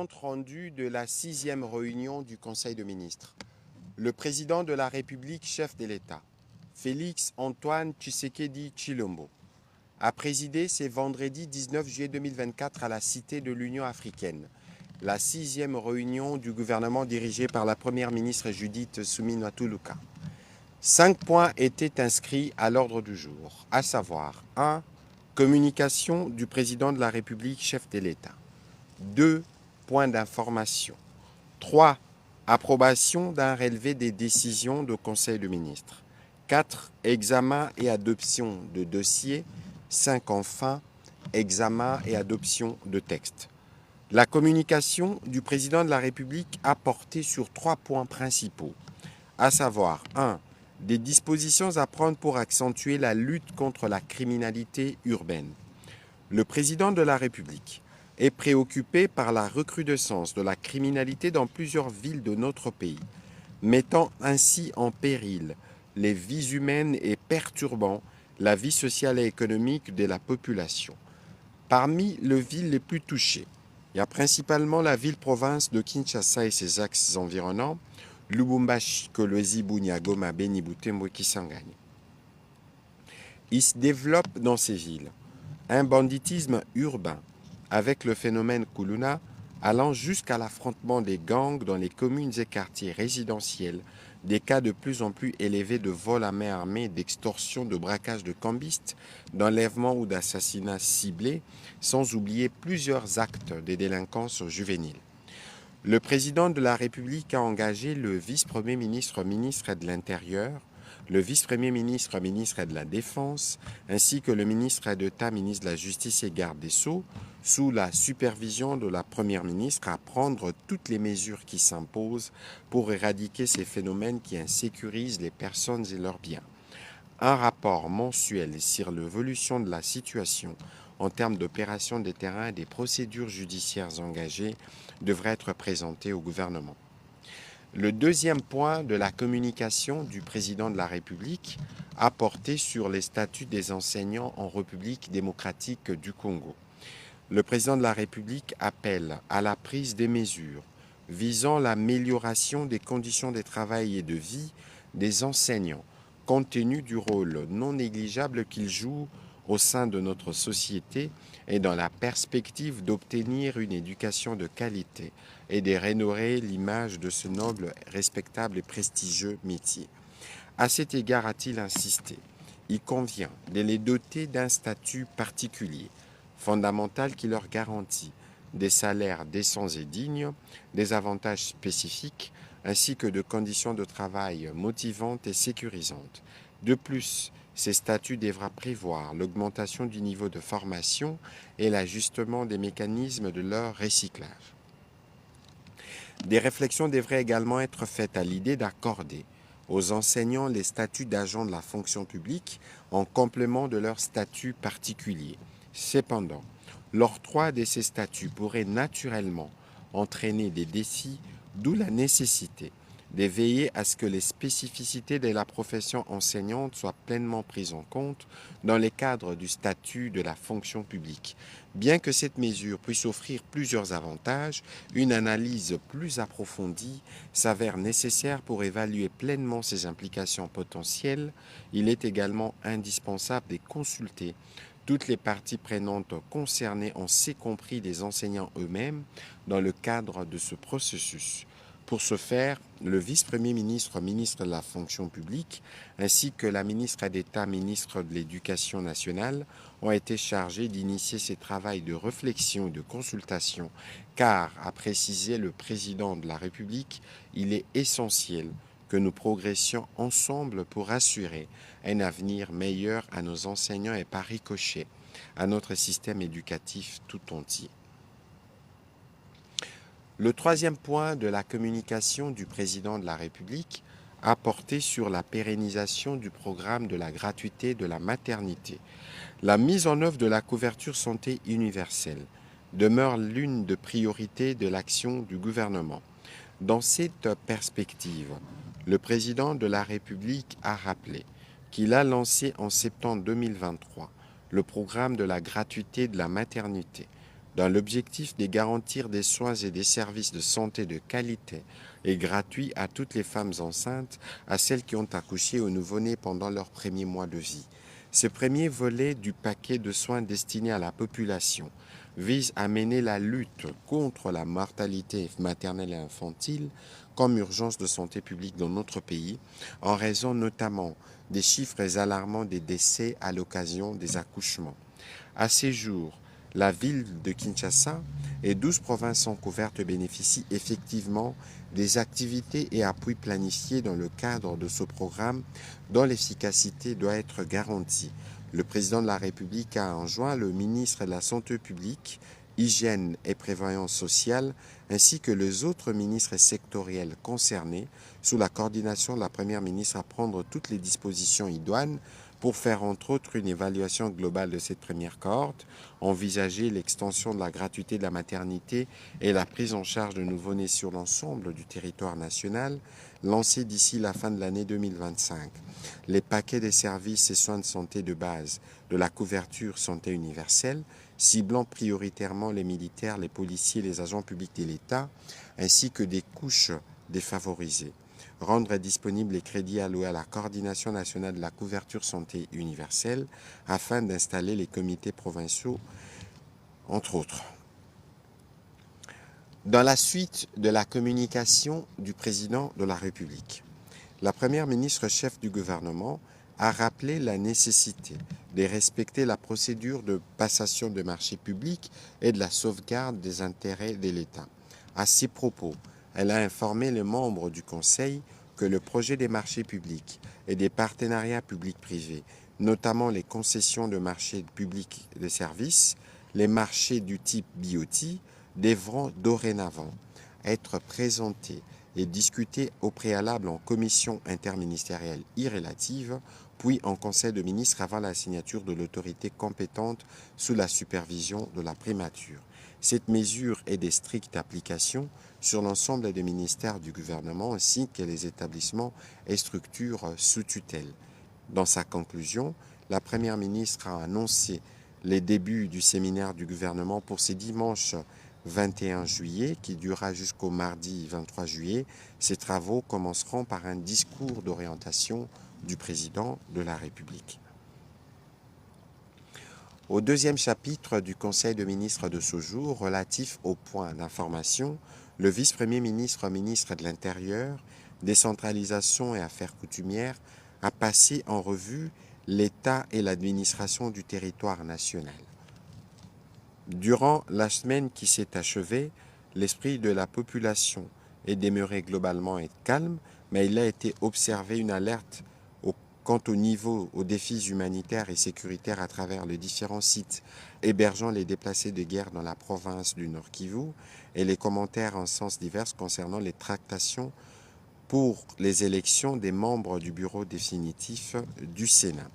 Compte rendu de la 6e réunion du Conseil de ministres. Le président de la République, chef de l'État, Félix Antoine Tshisekedi Tshilombo, a présidé ce vendredi 19 juillet 2024 à la Cité de l'Union africaine, la 6e réunion du gouvernement dirigé par la première ministre Judith Suminwa-Tuluka. 5 points étaient inscrits à l'ordre du jour, à savoir 1. Communication du président de la République, chef de l'État. 2. Points d'information. 3. Approbation d'un relevé des décisions du Conseil de ministres. 4. Examen et adoption de dossiers. 5. Enfin, examen et adoption de textes. La communication du président de la République a porté sur 3 points principaux, à savoir 1. Des dispositions à prendre pour accentuer la lutte contre la criminalité urbaine. Le président de la République est préoccupé par la recrudescence de la criminalité dans plusieurs villes de notre pays, mettant ainsi en péril les vies humaines et perturbant la vie sociale et économique de la population. Parmi les villes les plus touchées, il y a principalement la ville-province de Kinshasa et ses axes environnants, Lubumbashi, Kolwezi, Bunia, Goma, Beni, Butembo et Kisangani. Il se développe dans ces villes un banditisme urbain avec le phénomène Kuluna allant jusqu'à l'affrontement des gangs dans les communes et quartiers résidentiels, des cas de plus en plus élevés de vol à main armée, d'extorsion, de braquage de cambistes, d'enlèvement ou d'assassinats ciblés, sans oublier plusieurs actes de délinquance juvénile. Le président de la République a engagé le vice-premier ministre, ministre de l'Intérieur, le vice-premier ministre, ministre de la Défense, ainsi que le ministre d'État, ministre de la Justice et garde des Sceaux, sous la supervision de la première ministre, à prendre toutes les mesures qui s'imposent pour éradiquer ces phénomènes qui insécurisent les personnes et leurs biens. Un rapport mensuel sur l'évolution de la situation en termes d'opérations de terrain et des procédures judiciaires engagées devrait être présenté au gouvernement. Le deuxième point de la communication du président de la République a porté sur les statuts des enseignants en République démocratique du Congo. Le président de la République appelle à la prise des mesures visant l'amélioration des conditions de travail et de vie des enseignants, compte tenu du rôle non négligeable qu'ils jouent au sein de notre société et dans la perspective d'obtenir une éducation de qualité et de rénover l'image de ce noble, respectable et prestigieux métier. À cet égard, a-t-il insisté, il convient de les doter d'un statut particulier, fondamental qui leur garantit des salaires décents et dignes, des avantages spécifiques, ainsi que de conditions de travail motivantes et sécurisantes. De plus, ces statuts devraient prévoir l'augmentation du niveau de formation et l'ajustement des mécanismes de leur recyclage. Des réflexions devraient également être faites à l'idée d'accorder aux enseignants les statuts d'agents de la fonction publique en complément de leur statut particulier. Cependant, l'octroi de ces statuts pourrait naturellement entraîner des défis, d'où la nécessité de veiller à ce que les spécificités de la profession enseignante soient pleinement prises en compte dans le cadre du statut de la fonction publique. Bien que cette mesure puisse offrir plusieurs avantages, une analyse plus approfondie s'avère nécessaire pour évaluer pleinement ses implications potentielles. Il est également indispensable de consulter toutes les parties prenantes concernées, en y compris les enseignants eux-mêmes, dans le cadre de ce processus. Pour ce faire, le vice-premier ministre, ministre de la fonction publique, ainsi que la ministre d'État, ministre de l'Éducation nationale, ont été chargés d'initier ces travaux de réflexion et de consultation, car, a précisé le président de la République, il est essentiel que nous progressions ensemble pour assurer un avenir meilleur à nos enseignants et par ricochet à notre système éducatif tout entier. Le troisième point de la communication du président de la République a porté sur la pérennisation du programme de la gratuité de la maternité. La mise en œuvre de la couverture santé universelle demeure l'une des priorités de l'action du gouvernement. Dans cette perspective, le président de la République a rappelé qu'il a lancé en septembre 2023 le programme de la gratuité de la maternité, Dans l'objectif de garantir des soins et des services de santé de qualité et gratuits à toutes les femmes enceintes, à celles qui ont accouché aux nouveau-nés pendant leurs premiers mois de vie. Ce premier volet du paquet de soins destiné à la population vise à mener la lutte contre la mortalité maternelle et infantile comme urgence de santé publique dans notre pays, en raison notamment des chiffres alarmants des décès à l'occasion des accouchements. À ces jours, la ville de Kinshasa et 12 provinces sont couvertes bénéficient effectivement des activités et appuis planifiés dans le cadre de ce programme dont l'efficacité doit être garantie. Le président de la République a enjoint le ministre de la Santé publique, Hygiène et Prévoyance sociale, ainsi que les autres ministres sectoriels concernés, sous la coordination de la Première ministre, à prendre toutes les dispositions idoines pour faire entre autres une évaluation globale de cette première cohorte, envisager l'extension de la gratuité de la maternité et la prise en charge de nouveau-nés sur l'ensemble du territoire national, lancée d'ici la fin de l'année 2025. Les paquets des services et soins de santé de base de la couverture santé universelle, ciblant prioritairement les militaires, les policiers, les agents publics de l'État, ainsi que des couches défavorisées. Rendre disponibles les crédits alloués à la coordination nationale de la couverture santé universelle afin d'installer les comités provinciaux, entre autres. Dans la suite de la communication du président de la République, la première ministre chef du gouvernement a rappelé la nécessité de respecter la procédure de passation de marchés publics et de la sauvegarde des intérêts de l'État. À ces propos, elle a informé les membres du Conseil que le projet des marchés publics et des partenariats publics-privés, notamment les concessions de marchés publics de services, les marchés du type BOT, devront dorénavant être présentés et discutés au préalable en commission interministérielle irrélative, puis en Conseil de ministres avant la signature de l'autorité compétente sous la supervision de la primature. Cette mesure est de stricte application sur l'ensemble des ministères du gouvernement ainsi que les établissements et structures sous tutelle. Dans sa conclusion, la Première ministre a annoncé les débuts du séminaire du gouvernement pour ce dimanche 21 juillet qui durera jusqu'au mardi 23 juillet. Ces travaux commenceront par un discours d'orientation du président de la République. Au deuxième chapitre du Conseil de ministres de ce jour, relatif aux points d'information, le vice-premier ministre, ministre de l'Intérieur, décentralisation et affaires coutumières, a passé en revue l'État et l'administration du territoire national. Durant la semaine qui s'est achevée, l'esprit de la population est demeuré globalement calme, mais il a été observé une alerte quant aux défis humanitaires et sécuritaires à travers les différents sites hébergeant les déplacés de guerre dans la province du Nord Kivu et les commentaires en sens divers concernant les tractations pour les élections des membres du bureau définitif du Sénat.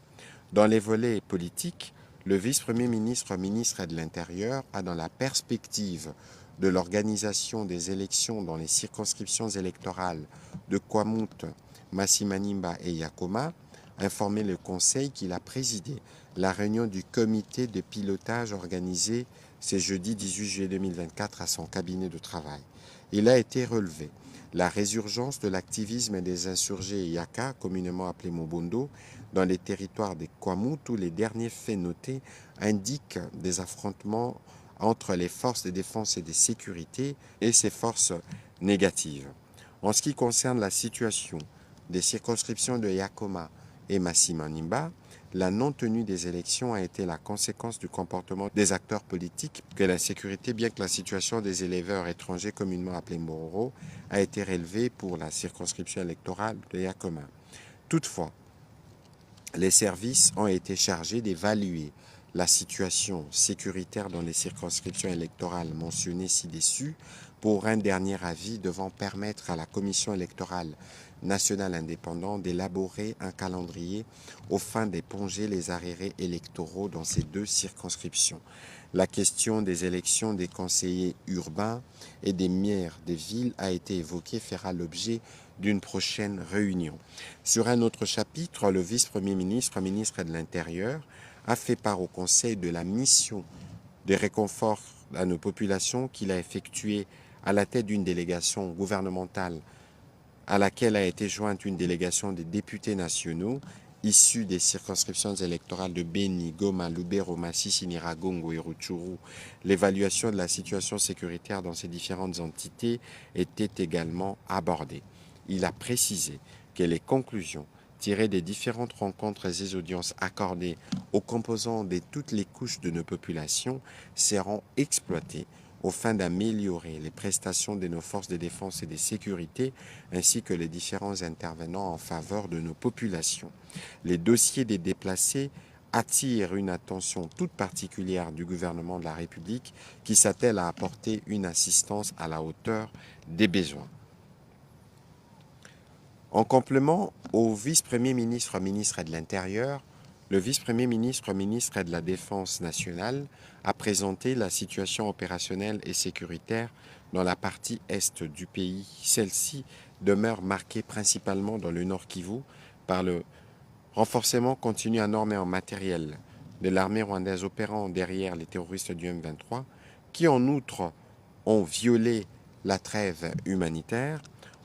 Dans les volets politiques, le vice-premier ministre, ministre de l'Intérieur, a dans la perspective de l'organisation des élections dans les circonscriptions électorales de Kwamouth, Massimaniba et Yakoma, informé le Conseil qu'il a présidé la réunion du comité de pilotage organisée ce jeudi 18 juillet 2024 à son cabinet de travail. Il a été relevé la résurgence de l'activisme des insurgés Yaka, communément appelés Mobondo, dans les territoires des Kwamouth où les derniers faits notés indiquent des affrontements entre les forces de défense et de sécurité et ces forces négatives. En ce qui concerne la situation des circonscriptions de Yakoma et Massimaniba, la non-tenue des élections a été la conséquence du comportement des acteurs politiques que la sécurité, bien que la situation des éleveurs étrangers communément appelés Mororo, a été relevée pour la circonscription électorale de Yakoma. Toutefois, les services ont été chargés d'évaluer la situation sécuritaire dans les circonscriptions électorales mentionnées ci-dessus pour un dernier avis devant permettre à la Commission électorale nationale indépendante d'élaborer un calendrier aux fins d'éponger les arriérés électoraux dans ces deux circonscriptions. La question des élections des conseillers urbains et des maires des villes a été évoquée, fera l'objet d'une prochaine réunion. Sur un autre chapitre, le vice-premier ministre, ministre de l'Intérieur, a fait part au Conseil de la mission de réconfort à nos populations qu'il a effectué à la tête d'une délégation gouvernementale à laquelle a été jointe une délégation des députés nationaux issus des circonscriptions électorales de Beni, Goma, Lubero, Masisi, Nyiragongo et Rutshuru. L'évaluation de la situation sécuritaire dans ces différentes entités était également abordée. Il a précisé que les conclusions tirées des différentes rencontres et audiences accordées aux composants de toutes les couches de nos populations seront exploitées aux fins d'améliorer les prestations de nos forces de défense et de sécurité, ainsi que les différents intervenants en faveur de nos populations. Les dossiers des déplacés attirent une attention toute particulière du gouvernement de la République qui s'attelle à apporter une assistance à la hauteur des besoins. En complément au vice-premier ministre, ministre de l'Intérieur, le vice-premier ministre, ministre de la Défense nationale, a présenté la situation opérationnelle et sécuritaire dans la partie est du pays. Celle-ci demeure marquée principalement dans le Nord Kivu par le renforcement continu en matériel de l'armée rwandaise opérant derrière les terroristes du M23, qui en outre ont violé la trêve humanitaire,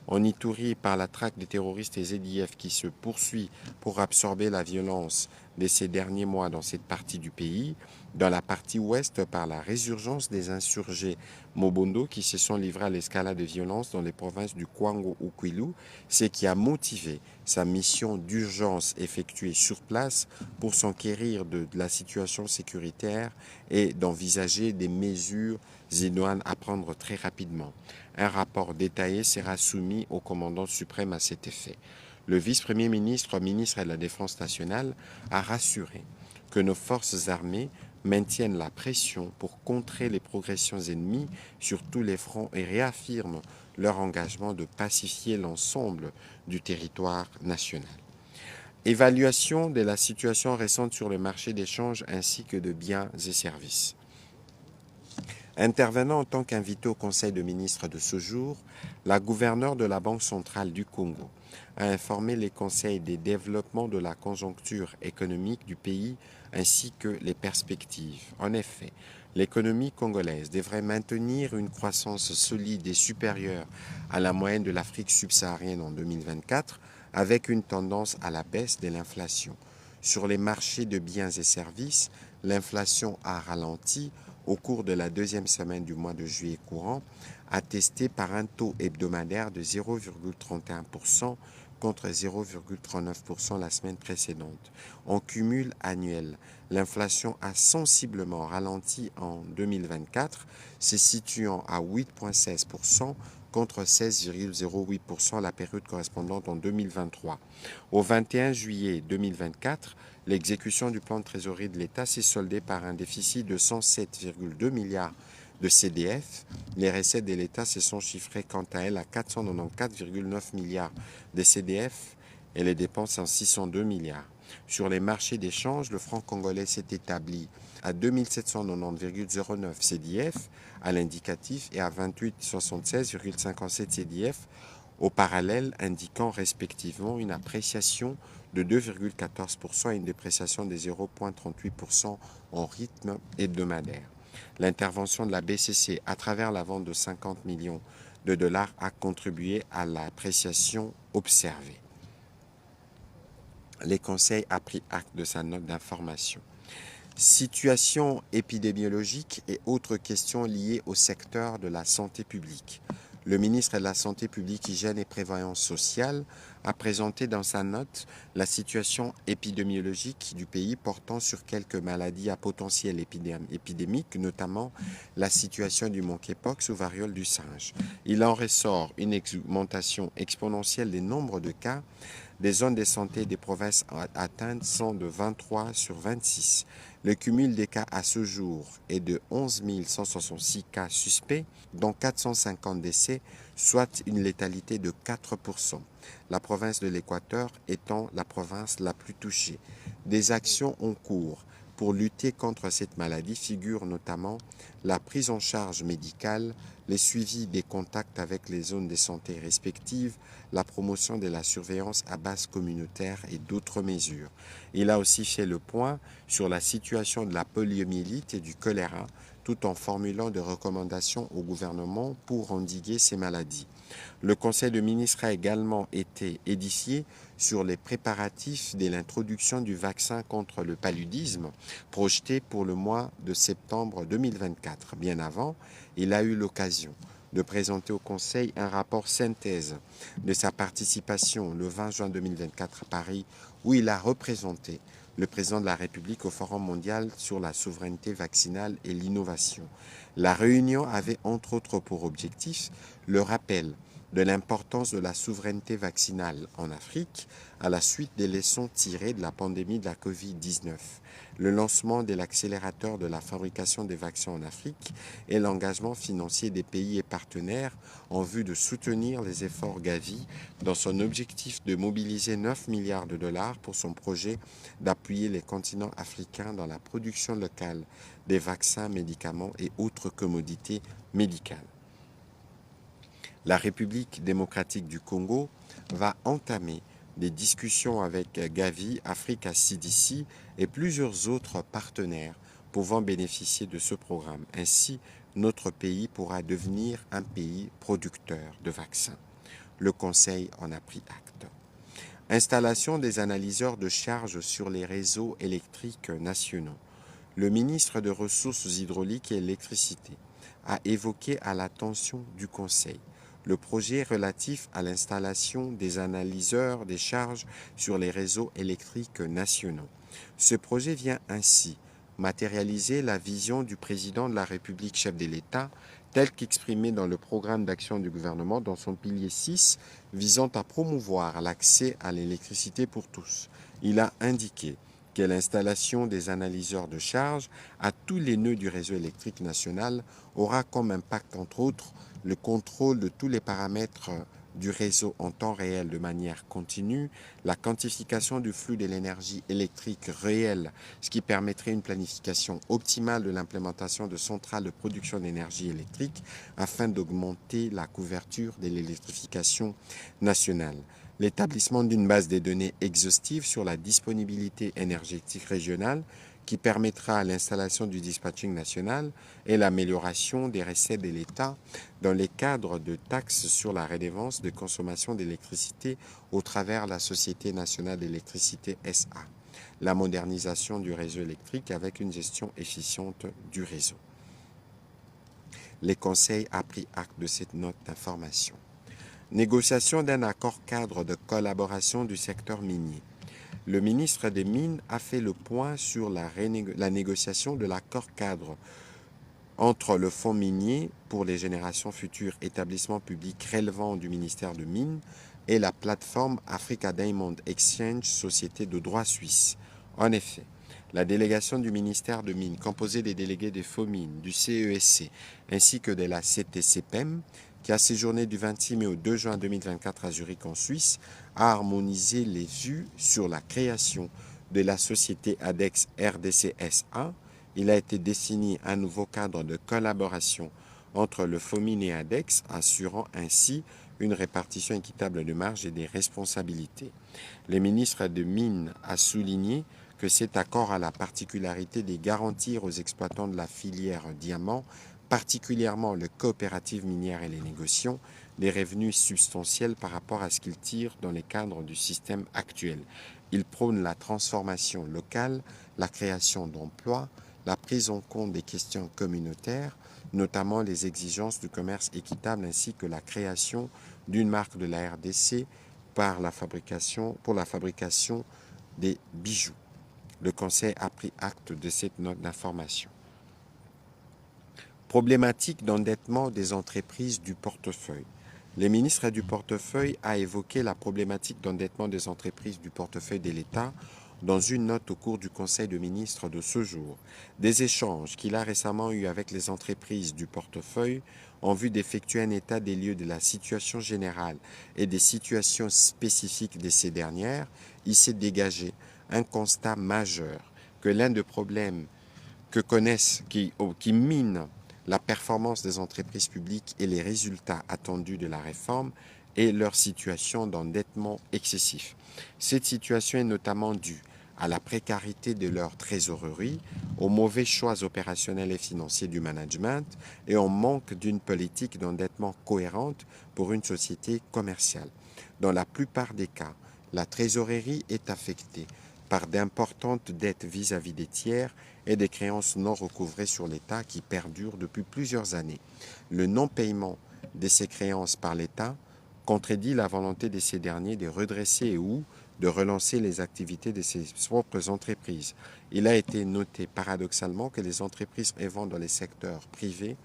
en Ituri par la traque des terroristes et ZDF qui se poursuit pour absorber la violence de ces derniers mois dans cette partie du pays, dans la partie ouest par la résurgence des insurgés Mobondo qui se sont livrés à l'escalade de violence dans les provinces du Kwango ou Kwilu, ce qui a motivé sa mission d'urgence effectuée sur place pour s'enquérir de la situation sécuritaire et d'envisager des mesures idoines à prendre très rapidement. Un rapport détaillé sera soumis au commandant suprême à cet effet. Le vice-premier ministre, ministre de la Défense nationale, a rassuré que nos forces armées maintiennent la pression pour contrer les progressions ennemies sur tous les fronts et réaffirment leur engagement de pacifier l'ensemble du territoire national. Évaluation de la situation récente sur le marché d'échange ainsi que de biens et services. Intervenant en tant qu'invité au Conseil de ministres de ce jour, la gouverneure de la Banque centrale du Congo a informé les conseils des développements de la conjoncture économique du pays ainsi que les perspectives. En effet, l'économie congolaise devrait maintenir une croissance solide et supérieure à la moyenne de l'Afrique subsaharienne en 2024, avec une tendance à la baisse de l'inflation. Sur les marchés de biens et services, l'inflation a ralenti au cours de la deuxième semaine du mois de juillet courant, attesté par un taux hebdomadaire de 0,31% contre 0,39% la semaine précédente. En cumul annuel, l'inflation a sensiblement ralenti en 2024, se situant à 8,16% contre 16,08% la période correspondante en 2023. Au 21 juillet 2024, l'exécution du plan de trésorerie de l'État s'est soldée par un déficit de 107,2 milliards de CDF. Les recettes de l'État se sont chiffrées quant à elles à 494,9 milliards de CDF et les dépenses en 602 milliards. Sur les marchés d'échange, le franc congolais s'est établi à 2790,09 CDF à l'indicatif et à 2876,57 CDF au parallèle, indiquant respectivement une appréciation de 2,14% et une dépréciation de 0,38% en rythme hebdomadaire. L'intervention de la BCC à travers la vente de 50 millions de dollars a contribué à l'appréciation observée. Les conseils a pris acte de sa note d'information. Situation épidémiologique et autres questions liées au secteur de la santé publique. Le ministre de la Santé publique, Hygiène et Prévoyance sociale a présenté dans sa note la situation épidémiologique du pays portant sur quelques maladies à potentiel épidémique, notamment la situation du monkeypox ou variole du singe. Il en ressort une augmentation exponentielle des nombres de cas. Les zones de santé des provinces atteintes sont de 23 sur 26. Le cumul des cas à ce jour est de 11 166 cas suspects, dont 450 décès, soit une létalité de 4%. La province de l'Équateur étant la province la plus touchée. Des actions en cours pour lutter contre cette maladie figurent notamment la prise en charge médicale, le suivi des contacts avec les zones de santé respectives, la promotion de la surveillance à base communautaire et d'autres mesures. Il a aussi fait le point sur la situation de la poliomyélite et du choléra, tout en formulant des recommandations au gouvernement pour endiguer ces maladies. Le Conseil de ministres a également été édifié sur les préparatifs de l'introduction du vaccin contre le paludisme projeté pour le mois de septembre 2024. Bien avant, il a eu l'occasion de présenter au Conseil un rapport synthèse de sa participation le 20 juin 2024 à Paris, où il a représenté le président de la République au Forum mondial sur la souveraineté vaccinale et l'innovation. La réunion avait entre autres pour objectif le rappel de l'importance de la souveraineté vaccinale en Afrique à la suite des leçons tirées de la pandémie de la Covid-19, le lancement de l'accélérateur de la fabrication des vaccins en Afrique et l'engagement financier des pays et partenaires en vue de soutenir les efforts Gavi dans son objectif de mobiliser 9 milliards de dollars pour son projet d'appuyer les continents africains dans la production locale des vaccins, médicaments et autres commodités médicales. La République démocratique du Congo va entamer des discussions avec Gavi, Africa CDC et plusieurs autres partenaires pouvant bénéficier de ce programme. Ainsi, notre pays pourra devenir un pays producteur de vaccins. Le Conseil en a pris acte. Installation des analyseurs de charge sur les réseaux électriques nationaux. Le ministre des Ressources hydrauliques et électricité a évoqué à l'attention du Conseil le projet relatif à l'installation des analyseurs des charges sur les réseaux électriques nationaux. Ce projet vient ainsi matérialiser la vision du président de la République, chef de l'État, telle qu'exprimée dans le programme d'action du gouvernement dans son pilier 6 visant à promouvoir l'accès à l'électricité pour tous. Il a indiqué que l'installation des analyseurs de charge à tous les nœuds du réseau électrique national aura comme impact, entre autres, le contrôle de tous les paramètres du réseau en temps réel de manière continue, la quantification du flux de l'énergie électrique réelle, ce qui permettrait une planification optimale de l'implémentation de centrales de production d'énergie électrique afin d'augmenter la couverture de l'électrification nationale. L'établissement d'une base de données exhaustive sur la disponibilité énergétique régionale qui permettra l'installation du dispatching national et l'amélioration des recettes de l'État dans les cadres de taxes sur la redevance de consommation d'électricité au travers de la Société nationale d'électricité SA. La modernisation du réseau électrique avec une gestion efficiente du réseau. Les conseils ont pris acte de cette note d'information. Négociation d'un accord cadre de collaboration du secteur minier. Le ministre des Mines a fait le point sur la négociation de l'accord cadre entre le Fonds minier pour les générations futures, établissement public relevant du ministère de Mines, et la plateforme Africa Diamond Exchange, société de droit suisse. En effet, la délégation du ministère de Mines, composée des délégués des FOMINE, du CESC, ainsi que de la CTCPEM, qui a séjourné du 26 mai au 2 juin 2024 à Zurich en Suisse, a harmonisé les vues sur la création de la société ADEX RDC-SA. Il a été défini un nouveau cadre de collaboration entre le FOMINE et ADEX, assurant ainsi une répartition équitable de marge et des responsabilités. Le ministre de Mines a souligné que cet accord a la particularité de garantir aux exploitants de la filière diamant, particulièrement les coopératives minières et les négociants, des revenus substantiels par rapport à ce qu'ils tirent dans les cadres du système actuel. Il prône la transformation locale, la création d'emplois, la prise en compte des questions communautaires, notamment les exigences du commerce équitable ainsi que la création d'une marque de la RDC pour la fabrication des bijoux. Le Conseil a pris acte de cette note d'information. Problématique d'endettement des entreprises du portefeuille. Le ministre du portefeuille a évoqué la problématique d'endettement des entreprises du portefeuille de l'État dans une note au cours du Conseil de ministres de ce jour. Des échanges qu'il a récemment eus avec les entreprises du portefeuille en vue d'effectuer un état des lieux de la situation générale et des situations spécifiques de ces dernières, il s'est dégagé un constat majeur que l'un des problèmes que connaissent, qui mine la performance des entreprises publiques et les résultats attendus de la réforme et leur situation d'endettement excessif. Cette situation est notamment due à la précarité de leur trésorerie, aux mauvais choix opérationnels et financiers du management et au manque d'une politique d'endettement cohérente pour une société commerciale. Dans la plupart des cas, la trésorerie est affectée par d'importantes dettes vis-à-vis des tiers et des créances non recouvrées sur l'État qui perdurent depuis plusieurs années. Le non-paiement de ces créances par l'État contredit la volonté de ces derniers de redresser ou de relancer les activités de ses propres entreprises. Il a été noté paradoxalement que les entreprises œuvrant dans les secteurs privés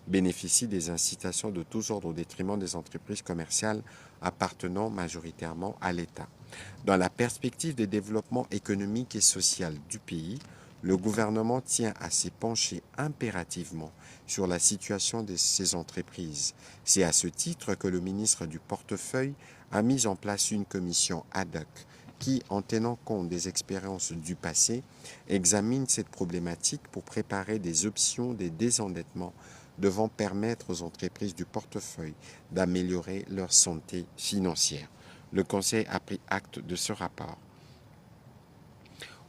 bénéficient des incitations de tous ordres au détriment des entreprises commerciales appartenant majoritairement à l'État. Dans la perspective du développement économique et social du pays, le gouvernement tient à se pencher impérativement sur la situation de ces entreprises. C'est à ce titre que le ministre du Portefeuille a mis en place une commission ad hoc qui, en tenant compte des expériences du passé, examine cette problématique pour préparer des options de désendettement devant permettre aux entreprises du portefeuille d'améliorer leur santé financière. Le Conseil a pris acte de ce rapport.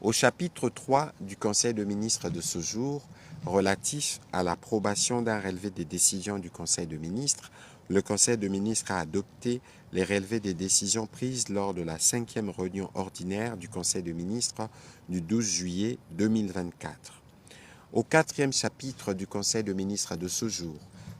Au chapitre 3 du Conseil de ministres de ce jour, relatif à l'approbation d'un relevé des décisions du Conseil de ministres, le Conseil de ministres a adopté les relevés des décisions prises lors de la 5e réunion ordinaire du Conseil de ministres du 12 juillet 2024. Au 4e chapitre du Conseil de ministres de ce jour,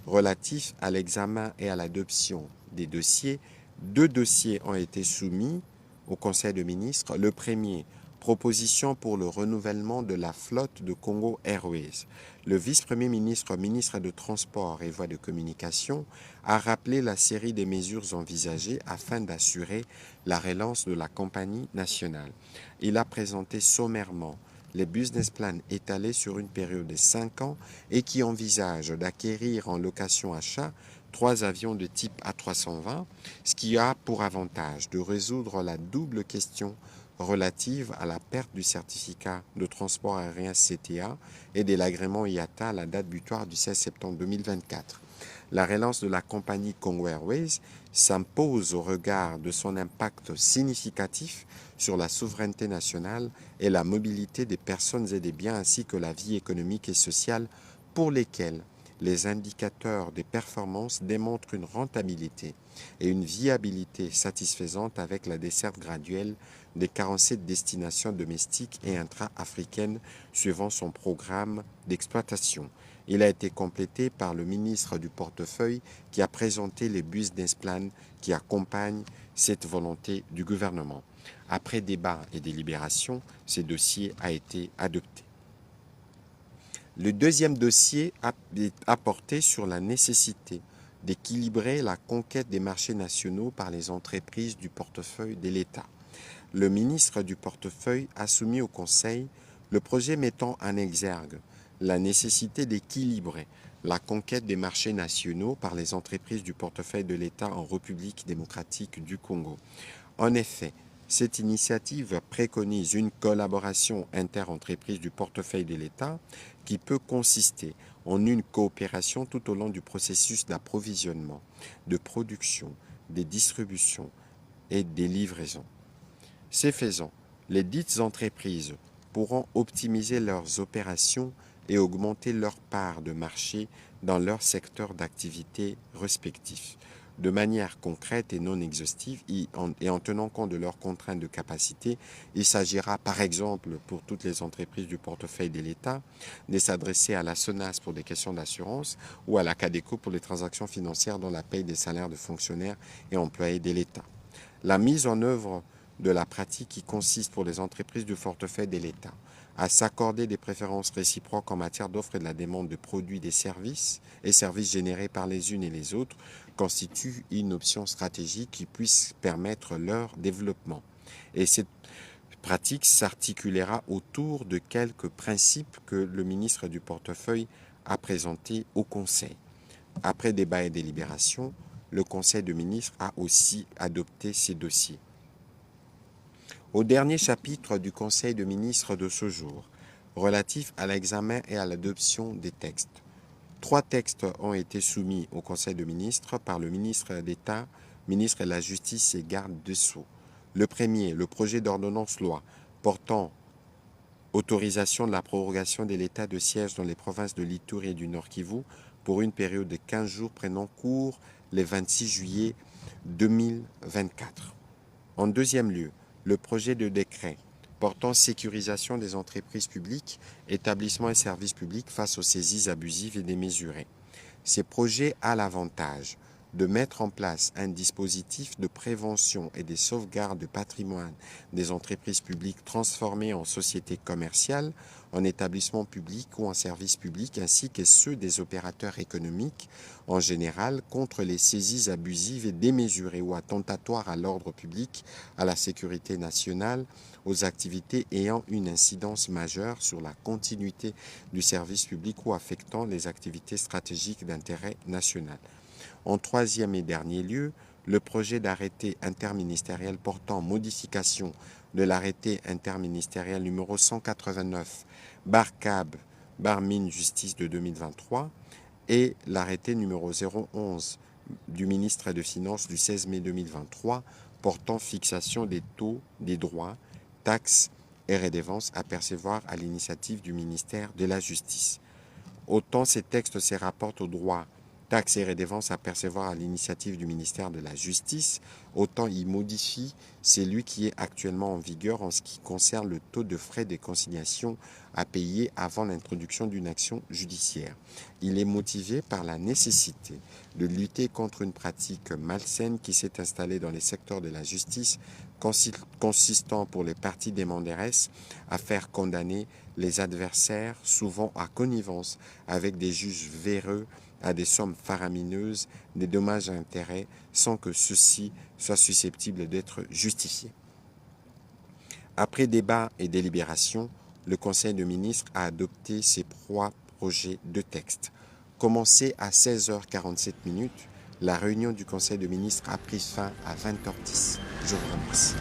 relatif à l'examen et à l'adoption des dossiers, 2 dossiers ont été soumis au Conseil de ministres. Le premier, proposition pour le renouvellement de la flotte de Congo Airways. Le vice-premier ministre, ministre de Transport et Voies de communication, a rappelé la série des mesures envisagées afin d'assurer la relance de la compagnie nationale. Il a présenté sommairement les business plans étalés sur une période de 5 ans et qui envisagent d'acquérir en location-achat 3 avions de type A320, ce qui a pour avantage de résoudre la double question relative à la perte du certificat de transport aérien CTA et de l'agrément IATA à la date butoir du 16 septembre 2024. La relance de la compagnie Congo Airways s'impose au regard de son impact significatif sur la souveraineté nationale et la mobilité des personnes et des biens ainsi que la vie économique et sociale pour lesquelles les indicateurs des performances démontrent une rentabilité et une viabilité satisfaisante avec la desserte graduelle des 47 destinations domestiques et intra-africaines suivant son programme d'exploitation. Il a été complété par le ministre du Portefeuille qui a présenté les business plans qui accompagnent cette volonté du gouvernement. Après débat et délibération, ce dossier a été adopté. Le deuxième dossier a porté sur la nécessité d'équilibrer la conquête des marchés nationaux par les entreprises du portefeuille de l'État. Le ministre du Portefeuille a soumis au Conseil le projet mettant en exergue la nécessité d'équilibrer la conquête des marchés nationaux par les entreprises du portefeuille de l'État en République démocratique du Congo. En effet, cette initiative préconise une collaboration inter-entreprise du portefeuille de l'État qui peut consister en une coopération tout au long du processus d'approvisionnement, de production, de distribution et des livraisons. Ce faisant, les dites entreprises pourront optimiser leurs opérations et augmenter leur part de marché dans leur secteur d'activité respectif. De manière concrète et non exhaustive et en tenant compte de leurs contraintes de capacité, il s'agira par exemple pour toutes les entreprises du portefeuille de l'État de s'adresser à la SONAS pour des questions d'assurance ou à la CADECO pour les transactions financières dont la paye des salaires de fonctionnaires et employés de l'État. La mise en œuvre de la pratique qui consiste pour les entreprises du portefeuille de l'État à s'accorder des préférences réciproques en matière d'offre et de la demande de produits et services générés par les unes et les autres constitue une option stratégique qui puisse permettre leur développement. Et cette pratique s'articulera autour de quelques principes que le ministre du Portefeuille a présentés au Conseil. Après débat et délibération, le Conseil de ministres a aussi adopté ces dossiers. Au dernier chapitre du Conseil de ministres de ce jour, relatif à l'examen et à l'adoption des textes, 3 textes ont été soumis au Conseil de ministres par le ministre d'État, ministre de la Justice et garde des Sceaux. Le premier, le projet d'ordonnance-loi portant autorisation de la prorogation de l'état de siège dans les provinces de l'Ituri et du Nord Kivu pour une période de 15 jours prenant cours le 26 juillet 2024. En deuxième lieu, le projet de décret portant sécurisation des entreprises publiques, établissements et services publics face aux saisies abusives et démesurées. Ces projets ont l'avantage de mettre en place un dispositif de prévention et de sauvegarde du patrimoine des entreprises publiques transformées en sociétés commerciales, en établissements publics ou en services publics, ainsi que ceux des opérateurs économiques en général contre les saisies abusives et démesurées ou attentatoires à l'ordre public, à la sécurité nationale, aux activités ayant une incidence majeure sur la continuité du service public ou affectant les activités stratégiques d'intérêt national. En troisième et dernier lieu, le projet d'arrêté interministériel portant modification de l'arrêté interministériel numéro 189 /CAB/Mine Justice de 2023 et l'arrêté numéro 011 du ministre des Finances du 16 mai 2023 portant fixation des taux des droits, taxes et redevances à percevoir à l'initiative du ministère de la Justice. Autant ces textes se rapportent aux droits, taxes et redevances à percevoir à l'initiative du ministère de la Justice, autant il modifie celui qui est actuellement en vigueur en ce qui concerne le taux de frais de conciliation à payer avant l'introduction d'une action judiciaire. Il est motivé par la nécessité de lutter contre une pratique malsaine qui s'est installée dans les secteurs de la justice, consistant pour les parties demanderesses à faire condamner les adversaires, souvent à connivence avec des juges véreux, à des sommes faramineuses, des dommages à intérêts, sans que ceux-ci soient susceptibles d'être justifiés. Après débat et délibération, le Conseil de ministres a adopté ces trois projets de texte. Commencé à 16h47, la réunion du Conseil de ministres a pris fin à 20h10. Je vous remercie.